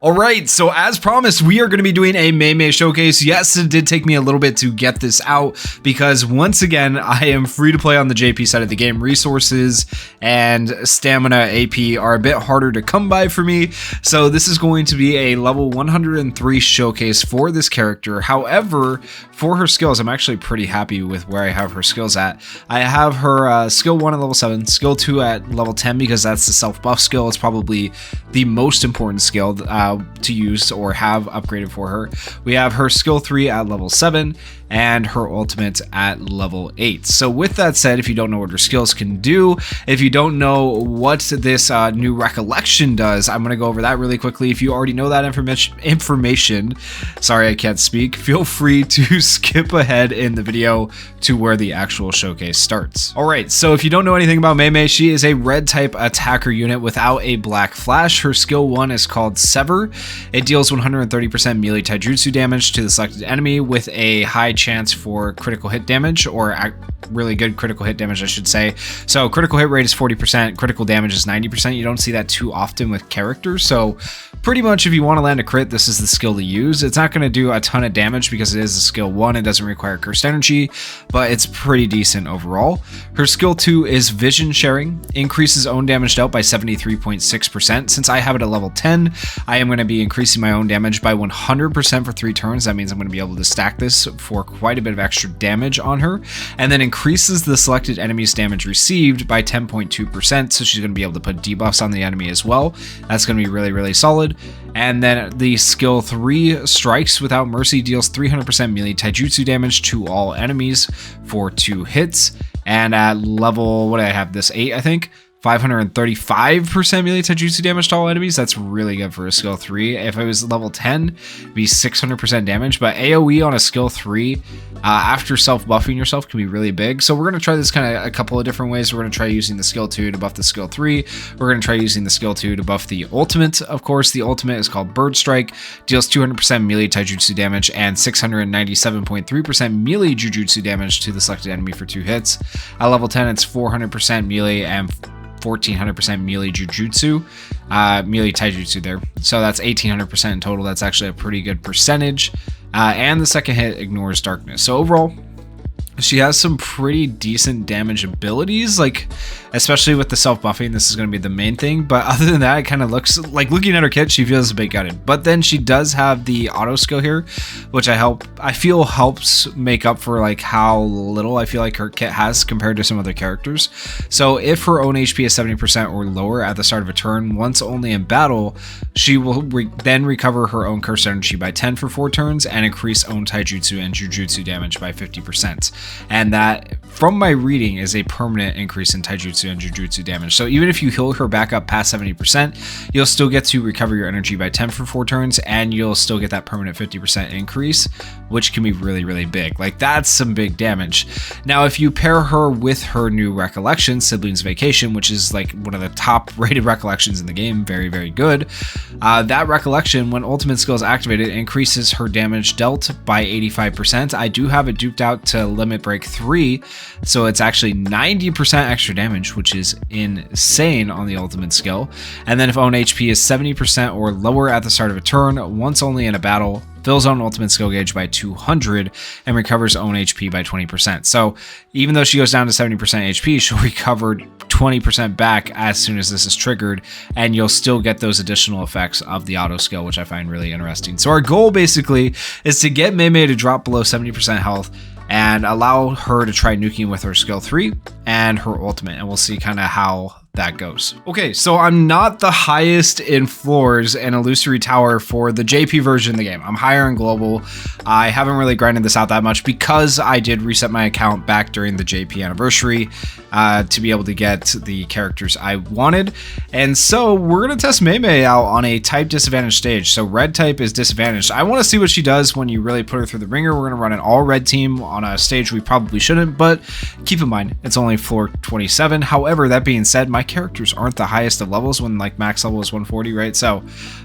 Alright, so as promised, we are going to be doing a MEI MEI showcase. Yes, it did take me a little bit to get this out because once again, I am free to play on the JP side of the game. Resources and stamina AP are a bit harder to come by for me. So this is going to be a level 103 showcase for this character. However, for her skills, I'm actually pretty happy with where I have her skills at. I have her skill 1 at level 7, skill 2 at level 10 because that's the self buff skill. It's probably the most important skill to use or have upgraded for her. We have her skill 3 at level 7 and her ultimate at level 8. So with that said, if you don't know what her skills can do, if you don't know what this new recollection does, I'm going to go over that really quickly. If you already know that information, sorry I can't speak, feel free to skip ahead in the video to where the actual showcase starts. Alright, so if you don't know anything about MEI MEI, she is a red type attacker unit without a black flash. Her skill 1 is called Sever. It deals 130% melee taijutsu damage to the selected enemy with a high chance for critical hit damage, or really good critical hit damage, I should say. So critical hit rate is 40%, critical damage is 90%. You don't see that too often with characters, so pretty much if you want to land a crit, this is the skill to use. It's not going to do a ton of damage because it is a skill 1. It doesn't require cursed energy, but it's pretty decent overall. Her skill 2 is vision sharing, increases own damage dealt by 73.6%. Since I have it at level 10, I am going to be increasing my own damage by 100% for 3 turns. That means I'm going to be able to stack this for quite a bit of extra damage on her, and then increases the selected enemy's damage received by 10.2%. So she's going to be able to put debuffs on the enemy as well. That's going to be really, really solid. And then the skill 3, Strikes Without Mercy, deals 300% melee taijutsu damage to all enemies for 2 hits. And at level, what do I have? This 8, I think. 535% melee taijutsu damage to all enemies. That's really good for a skill 3. If it was level 10, it'd be 600% damage, but AoE on a skill 3 after self-buffing yourself can be really big. So we're going to try this kind of a couple of different ways. We're going to try using the skill 2 to buff the skill 3. We're going to try using the skill 2 to buff the ultimate. Of course, the ultimate is called Bird Strike, deals 200% melee taijutsu damage and 697.3% melee jujutsu damage to the selected enemy for 2 hits. At level 10, it's 400% melee and 1400% melee jujutsu, melee taijutsu there. So that's 1800% in total. That's actually a pretty good percentage. And the second hit ignores darkness. So overall, she has some pretty decent damage abilities, like especially with the self-buffing. This is going to be the main thing, but other than that, it kind of looks like, looking at her kit, she feels a bit gutted. But then she does have the auto skill here, which I feel helps make up for like how little I feel like her kit has compared to some other characters. So if her own HP is 70% or lower at the start of a turn, once only in battle, she will then recover her own cursed energy by 10 for 4 turns and increase own taijutsu and jujutsu damage by 50%. And that, from my reading, is a permanent increase in taijutsu and jujutsu damage. So even if you heal her back up past 70%, you'll still get to recover your energy by 10 for 4 turns, and you'll still get that permanent 50% increase, which can be really, really big. Like, that's some big damage. Now, if you pair her with her new recollection, Siblings Vacation, which is like one of the top rated recollections in the game, very, very good. That recollection, when ultimate skill is activated, increases her damage dealt by 85%. I do have it duped out to limit break 3, so it's actually 90% extra damage, which is insane on the ultimate skill. And then if own HP is 70% or lower at the start of a turn, once only in a battle, fills own ultimate skill gauge by 200 and recovers own HP by 20%. So even though she goes down to 70% HP, she'll recover 20% back as soon as this is triggered, and you'll still get those additional effects of the auto skill, which I find really interesting. So our goal basically is to get MEI MEI to drop below 70% health and allow her to try nuking with her skill 3 and her ultimate, and we'll see kind of how that goes. Okay, so I'm not the highest in floors in Illusory Tower for the JP version of the game. I'm higher in global. I haven't really grinded this out that much because I did reset my account back during the JP anniversary to be able to get the characters I wanted. And so we're going to test MEI MEI out on a type disadvantage stage. So red type is disadvantaged. I want to see what she does when you really put her through the ringer. We're going to run an all red team on a stage we probably shouldn't, but keep in mind, it's only floor 27. However, that being said, my characters aren't the highest of levels when like max level is 140, right? So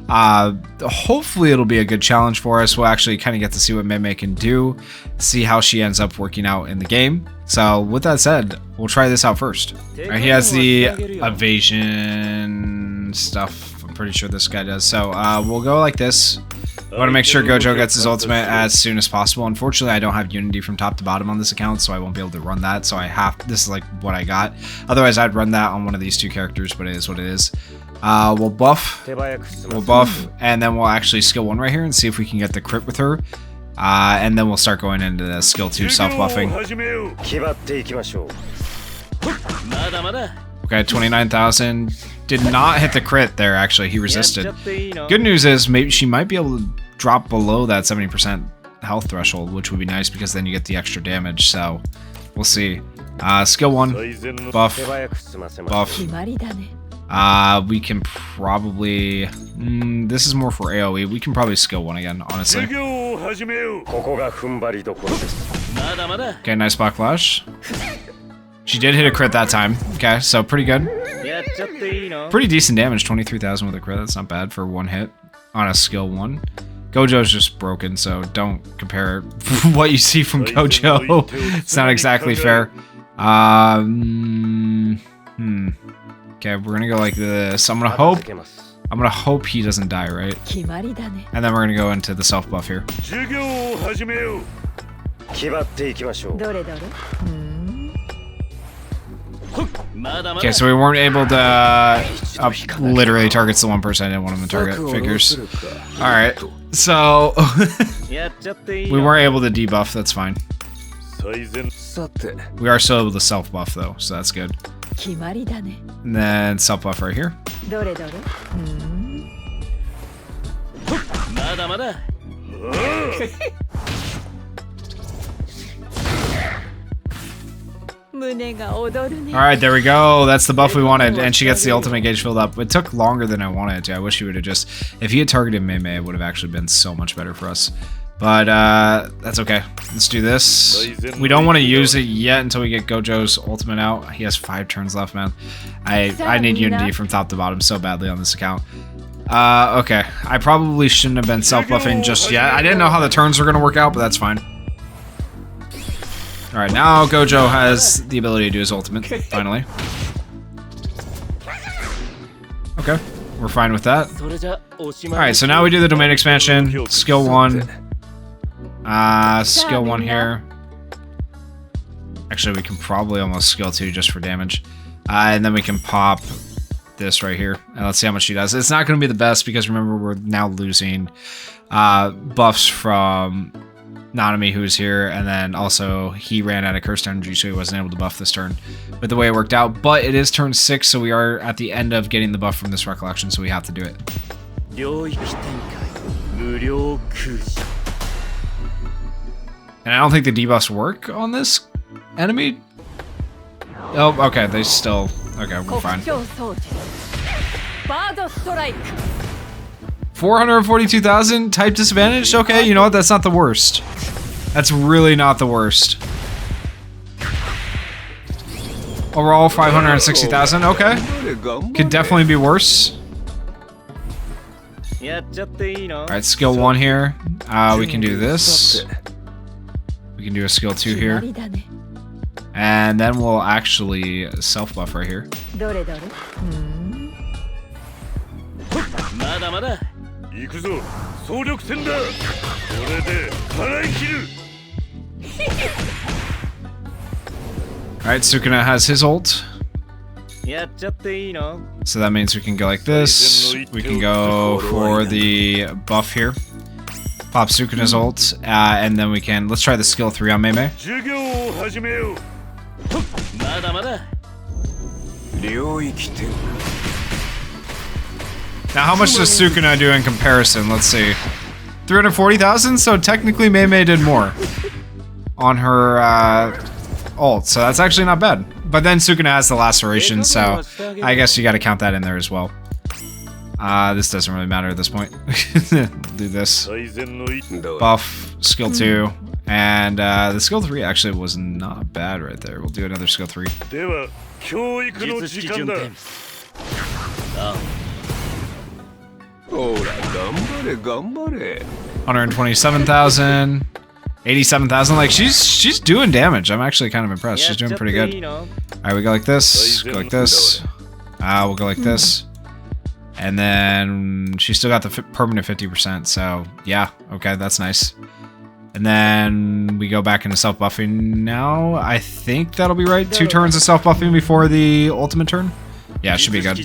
hopefully it'll be a good challenge for us. We'll actually kind of get to see what MEI MEI can do, see how she ends up working out in the game. So with that said, we'll try this out first. All right, he has the evasion stuff. I'm pretty sure this guy does. So we'll go like this. I want to make sure Gojo gets his ultimate as soon as possible. Unfortunately, I don't have Unity from top to bottom on this account, so I won't be able to run that. So this is like what I got. Otherwise, I'd run that on one of these two characters, but it is what it is. We'll buff, and then we'll actually skill 1 right here and see if we can get the crit with her. And then we'll start going into the skill 2 self-buffing. Okay, 29,000. Did not hit the crit there, actually. He resisted. Good news is maybe she might be able to drop below that 70% health threshold, which would be nice because then you get the extra damage. So we'll see. Skill 1, buff, buff. We can probably... this is more for AoE. We can probably skill 1 again, honestly. Okay, nice backlash. She did hit a crit that time. Okay, so pretty good. Pretty decent damage, 23,000 with a crit. That's not bad for 1 hit on a skill 1. Gojo's just broken, so don't compare what you see from Gojo. It's not exactly fair. Okay, we're gonna go like this. I'm gonna hope he doesn't die, right? And then we're gonna go into the self buff here. Okay, so we weren't able to literally targets the one person I didn't want him to target. Figures. Alright, so we weren't able to debuff, that's fine. We are still able to self buff though, so that's good. And then self buff right here. Alright, there we go. That's the buff we wanted, and she gets the ultimate gauge filled up. It took longer than I wanted it to. I wish he would have just... If he had targeted MEI MEI, it would have actually been so much better for us. But that's okay. Let's do this. We don't want to use it yet until we get Gojo's ultimate out. He has 5 turns left, man. I need Unity from top to bottom so badly on this account. Okay. I probably shouldn't have been self-buffing just yet. I didn't know how the turns were going to work out, but that's fine. Alright, now Gojo has the ability to do his ultimate, finally. Okay, we're fine with that. Alright, so now we do the domain expansion, skill 1. Skill 1 here. Actually, we can probably almost skill 2 just for damage. And then we can pop this right here. And let's see how much she does. It's not going to be the best because remember, we're now losing buffs from... Nanami, who's here, and then also he ran out of cursed energy, so he wasn't able to buff this turn with the way it worked out. But it is turn 6, so we are at the end of getting the buff from this recollection, so we have to do it. And I don't think the debuffs work on this enemy. Oh, okay, they still... Okay, we're fine. 442,000 type disadvantage? Okay, you know what? That's not the worst. That's really not the worst. Overall, 560,000. Okay. Could definitely be worse. Alright, skill 1 here. We can do this. We can do a skill 2 here. And then we'll actually self-buff right here. Alright, Sukuna has his ult. So that means we can go like this. We can go for the buff here. Pop Sukuna's ult. And then we can... Let's try the skill 3 on MEI MEI. Now, how much does Sukuna do in comparison? Let's see. 340,000? So technically MEI MEI did more on her ult. So that's actually not bad. But then Sukuna has the laceration, so I guess you got to count that in there as well. This doesn't really matter at this point. Do this. Buff, skill 2. And the skill 3 actually was not bad right there. We'll do another skill 3. 127,000, 87,000. Like she's doing damage. I'm actually kind of impressed. She's doing pretty good. All right, we go like this. Go like this. We'll go like this. And then she still got the permanent 50%, so yeah, okay, that's nice. And then we go back into self-buffing now. I think that'll be right. 2 turns of self-buffing before the ultimate turn. Yeah, it should be good.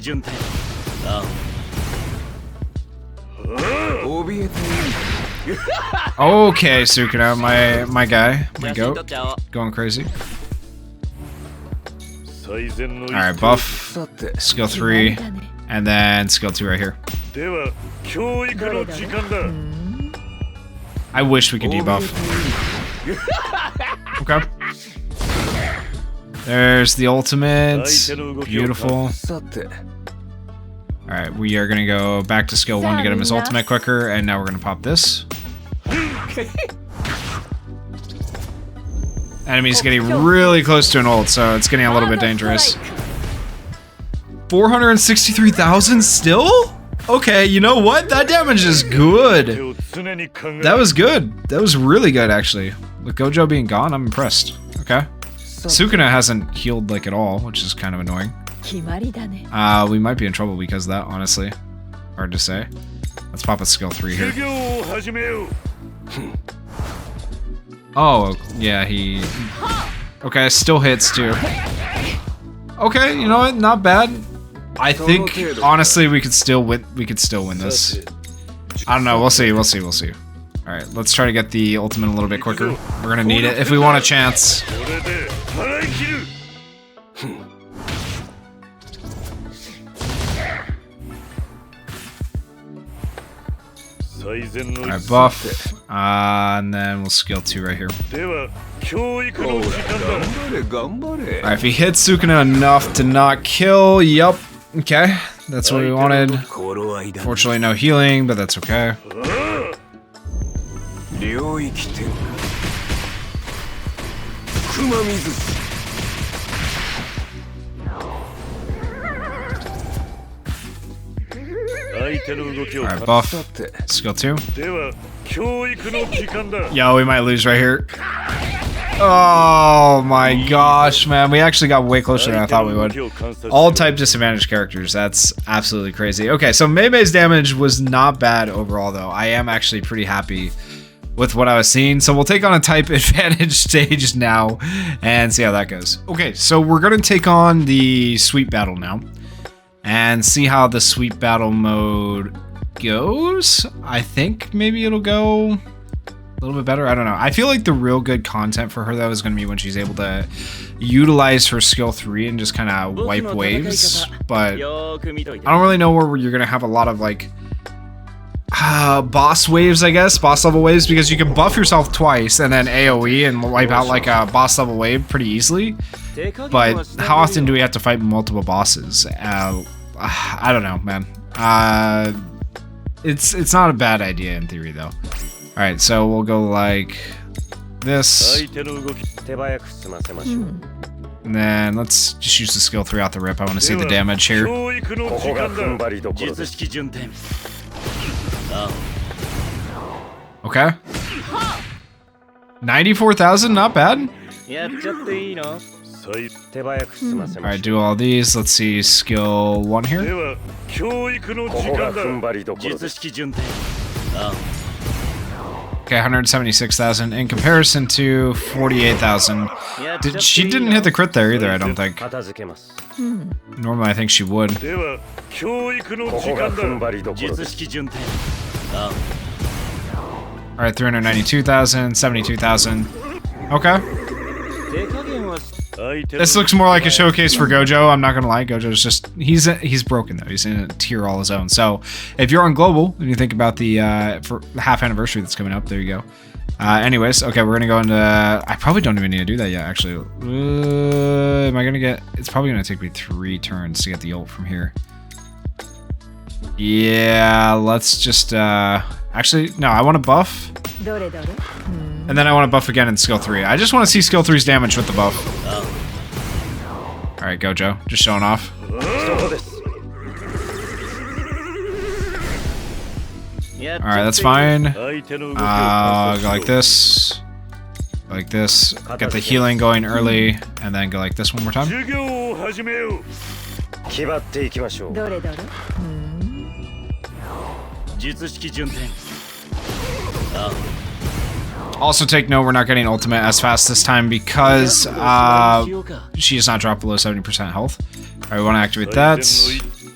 Okay, Sukuna, my guy, my goat, going crazy. Alright, buff, skill 3, and then skill 2 right here. I wish we could debuff. Okay. There's the ultimate. Beautiful. Alright, we are gonna go back to skill 1 to get him his ultimate quicker, and now we're gonna pop this. Enemy's getting really close to an ult, so it's getting a little bit dangerous. 463,000 still? Okay, you know what? That damage is good. That was good. That was really good, actually. With Gojo being gone, I'm impressed. Okay. Sukuna hasn't healed, like, at all, which is kind of annoying. We might be in trouble because of that, honestly. Hard to say. Let's pop a skill 3 here. Oh, yeah, he... Okay, still hits, too. Okay, you know what? Not bad. I think, honestly, we could still win this. I don't know, we'll see. Alright, let's try to get the ultimate a little bit quicker. We're gonna need it if we want a chance. Alright, buff. And then we'll skill 2 right here. Alright, if he hits Sukuna enough to not kill, yup. Okay, that's what we wanted. Fortunately, no healing, but that's okay. Alright, buff. Skill 2. Yo, we might lose right here. Oh my gosh, man. We actually got way closer than I thought we would. All type disadvantaged characters. That's absolutely crazy. Okay, so Mei Mei's damage was not bad overall, though. I am actually pretty happy with what I was seeing. So we'll take on a type advantage stage now and see how that goes. Okay, so we're going to take on the sweep battle now and see how the sweep battle mode goes. I think maybe it'll go a little bit better. I don't know. I feel like the real good content for her, though, is going to be when she's able to utilize her skill 3 and just kind of wipe waves. But I don't really know where you're going to have a lot of, like, boss waves, I guess. Boss level waves, because you can buff yourself twice and then AoE and wipe out, like, a boss level wave pretty easily. But how often do we have to fight multiple bosses? I don't know, man. It's not a bad idea in theory, though. Alright, so we'll go like this. And then let's just use the skill 3 out the rip. I want to see the damage here. Okay. 94,000, not bad. Alright, do all these. Let's see, skill 1 here. Okay, 176,000 in comparison to 48,000. She didn't hit the crit there either, I don't think. Normally, I think she would. Alright, 392,000, 72,000. Okay. This looks more like a showcase for Gojo. I'm not gonna lie, Gojo's just he's broken though. He's in a tier all his own. So if you're on global and you think about the for half anniversary that's coming up, there you go. Anyways, okay, we're gonna go into. I probably don't even need to do that yet. Actually, am I gonna get? It's probably gonna take me 3 turns to get the ult from here. Yeah, let's just. Actually, no, I want to buff. And then I want to buff again in skill 3. I just want to see skill 3's damage with the buff. Alright, Gojo. Just showing off. Alright, that's fine. Go like this. Go like this. Get the healing going early. And then go like this one more time. Also take note, we're not getting ultimate as fast this time because she does not drop below 70% health. Alright, we want to activate that.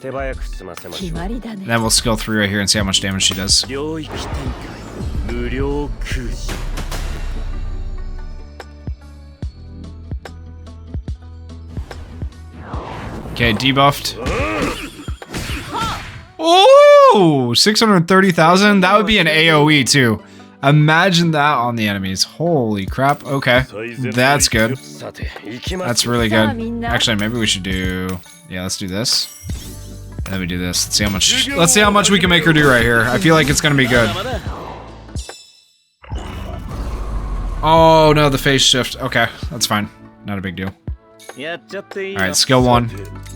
And then we'll skill 3 right here and see how much damage she does. Okay, debuffed. Oh, 630,000. That would be an AoE too. Imagine that on the enemies. Holy crap. Okay, that's good. That's really good. Actually, maybe we should do. Yeah, let's do this. And then we do this. Let's see how much. Let's see how much we can make her do right here. I feel like it's gonna be good. Oh no, the phase shift. Okay, that's fine. Not a big deal. Alright, skill 1.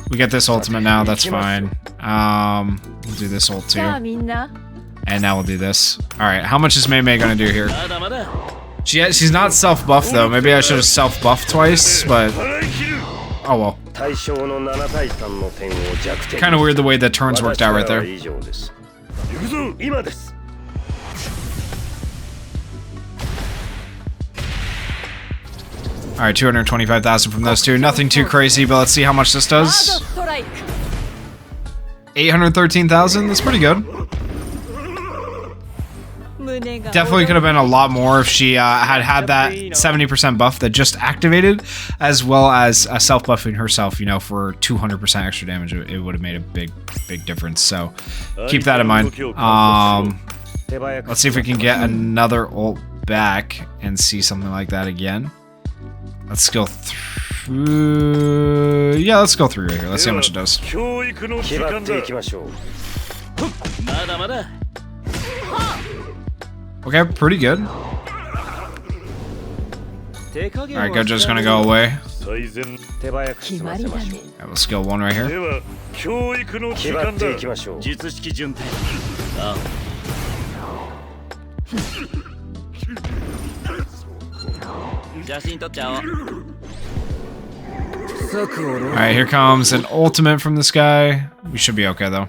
We get this ultimate now, that's fine. We'll do this ult too. And now we'll do this. Alright, how much is Mei Mei gonna do here? She's not self-buffed though. Maybe I should have self-buffed twice, but... Oh well. Kind of weird the way the turns worked out right there. Alright, 225,000 from those two. Nothing too crazy, but let's see how much this does. 813,000? That's pretty good. Definitely could have been a lot more if she had that 70% buff that just activated, as well as self-buffing herself, you know, for 200% extra damage. It would have made a big difference, so keep that in mind. Let's see if we can get another ult back and see something like that again. Let's skill through. Yeah, let's go through right here. Let's see how much it does. Okay, pretty good. Alright, Gojo's gonna go away. Alright, we'll skill 1 right here. Alright, here comes an ultimate from this guy. We should be okay though.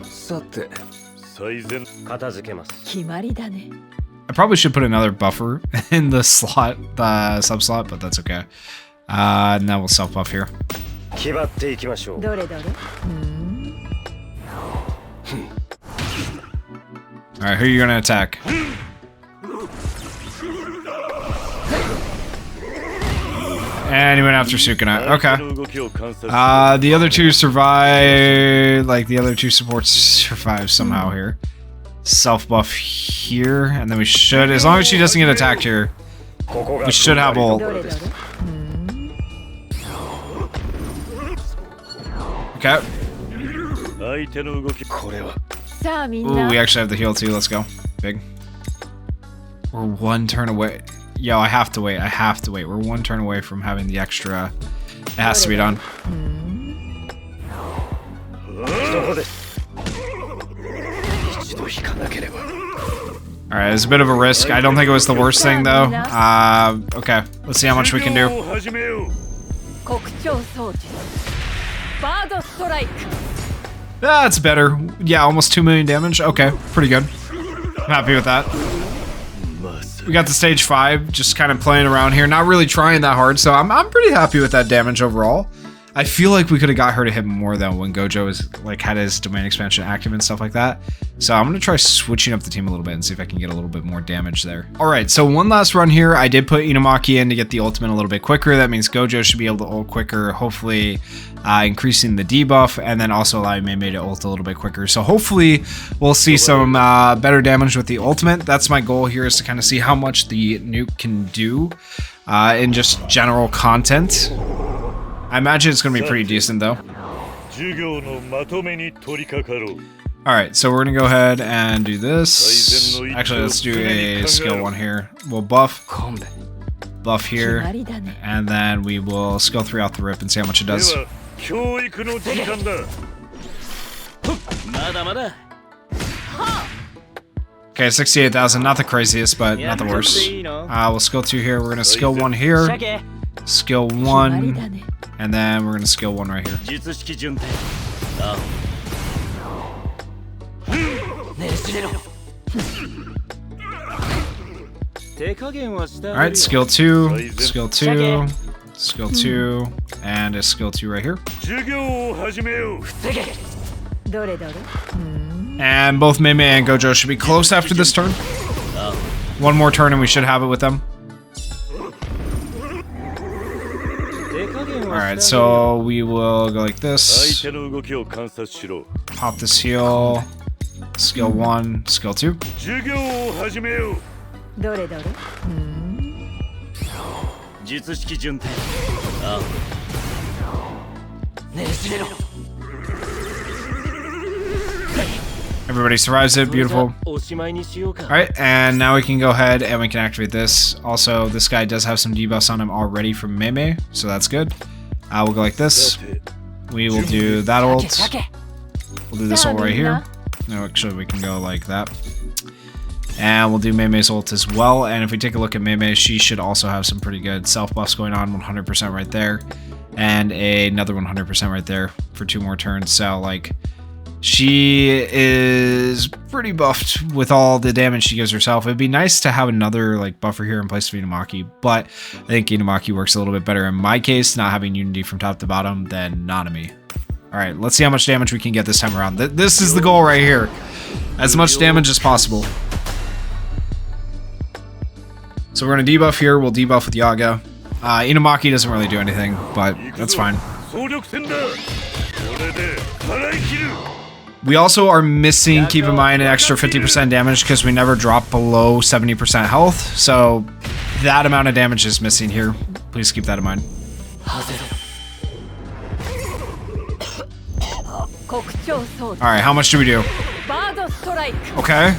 I probably should put another buffer in the slot, the sub slot, but that's okay. Now we'll self buff here. Alright, who are you gonna attack? And he went after Sukuna. Okay. The other two survive. Like, the other two supports survive somehow here. Self-buff here. And then we should, as long as she doesn't get attacked here, we should have ult. Okay. Ooh, we actually have the heal too. Let's go. Big. We're 1 turn away. Yo, I have to wait. I have to wait. We're 1 turn away from having the extra. It has to be done. Alright, it's a bit of a risk. I don't think it was the worst thing, though. Okay. Let's see how much we can do. That's better. Yeah, almost 2 million damage. Okay, pretty good. I'm happy with that. We got the stage 5, just kind of playing around here, not really trying that hard, so I'm pretty happy with that damage overall. I feel like we could have got her to hit more though when Gojo had his domain expansion active and stuff like that. So I'm gonna try switching up the team a little bit and see if I can get a little bit more damage there. All right, so one last run here. I did put Inumaki in to get the ultimate a little bit quicker. That means Gojo should be able to ult quicker, hopefully increasing the debuff, and then also allowing Mei Mei to ult a little bit quicker. So hopefully we'll see some better damage with the ultimate. That's my goal here, is to kind of see how much the nuke can do in just general content. I imagine it's going to be pretty decent, though. Alright, so we're going to go ahead and do this. Actually, let's do a skill 1 here. We'll buff here, and then we will skill 3 out the rip and see how much it does. Okay, 68,000, not the craziest, but not the worst. We'll skill 2 here. We're going to skill 1 here. Skill 1. And then we're going to skill 1 right here. Alright, skill 2, skill 2, skill 2, and a skill 2 right here. And both Mei Mei and Gojo should be close after this turn. One more turn and we should have it with them. Alright, so we will go like this. Pop this heal. Skill 1, skill 2. Everybody survives it, beautiful. Alright, and now we can go ahead and we can activate this. Also, this guy does have some debuffs on him already from Mei Mei, so that's good. We'll go like this. We will do that ult. We'll do this ult right here. No, actually we can go like that. And we'll do Mei Mei's ult as well. And if we take a look at Mei Mei, she should also have some pretty good self buffs going on, 100% right there. And another 100% right there for 2 more turns. So, like, she is pretty buffed with all the damage she gives herself. It'd be nice to have another, like, buffer here in place of Inumaki, but I think Inumaki works a little bit better in my case, not having Unity from top to bottom, than Nanami. Alright, let's see how much damage we can get this time around. This is the goal right here. As much damage as possible. So we're going to debuff here. We'll debuff with Yaga. Inumaki doesn't really do anything, but that's fine. We also are missing, keep in mind, an extra 50% damage because we never drop below 70% health. So that amount of damage is missing here. Please keep that in mind. Alright, how much do we do? Okay.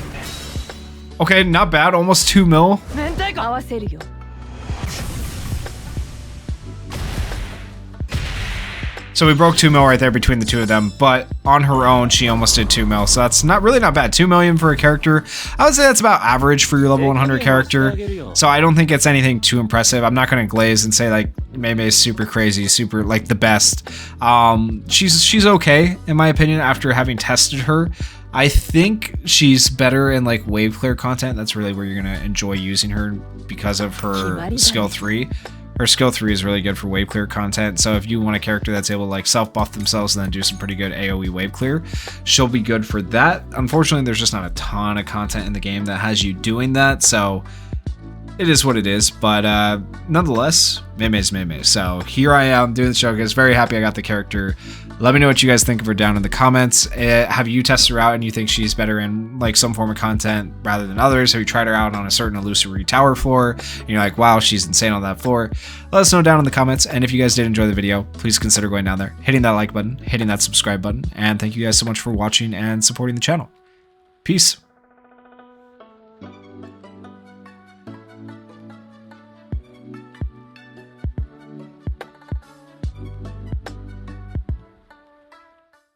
Okay, not bad. Almost 2 mil. So we broke 2 mil right there between the two of them, but on her own, she almost did 2 mil. So that's not bad. 2 million for a character. I would say that's about average for your level 100 character. So I don't think it's anything too impressive. I'm not going to glaze and say like Mei Mei is super crazy, super like the best. She's okay in my opinion after having tested her. I think she's better in like wave clear content. That's really where you're going to enjoy using her because of her skill 3. Her skill 3 is really good for wave clear content, so if you want a character that's able to like self-buff themselves and then do some pretty good AoE wave clear, she'll be good for that. Unfortunately, there's just not a ton of content in the game that has you doing that, so it is what it is, but nonetheless, Mei Mei's Mei Mei. So here I am doing the show, guys. Very happy I got the character. Let me know what you guys think of her down in the comments. Have you tested her out and you think she's better in like some form of content rather than others? Have you tried her out on a certain illusory tower floor and you're like, wow, she's insane on that floor? Let us know down in the comments. And if you guys did enjoy the video, please consider going down there, hitting that like button, hitting that subscribe button. And thank you guys so much for watching and supporting the channel. Peace.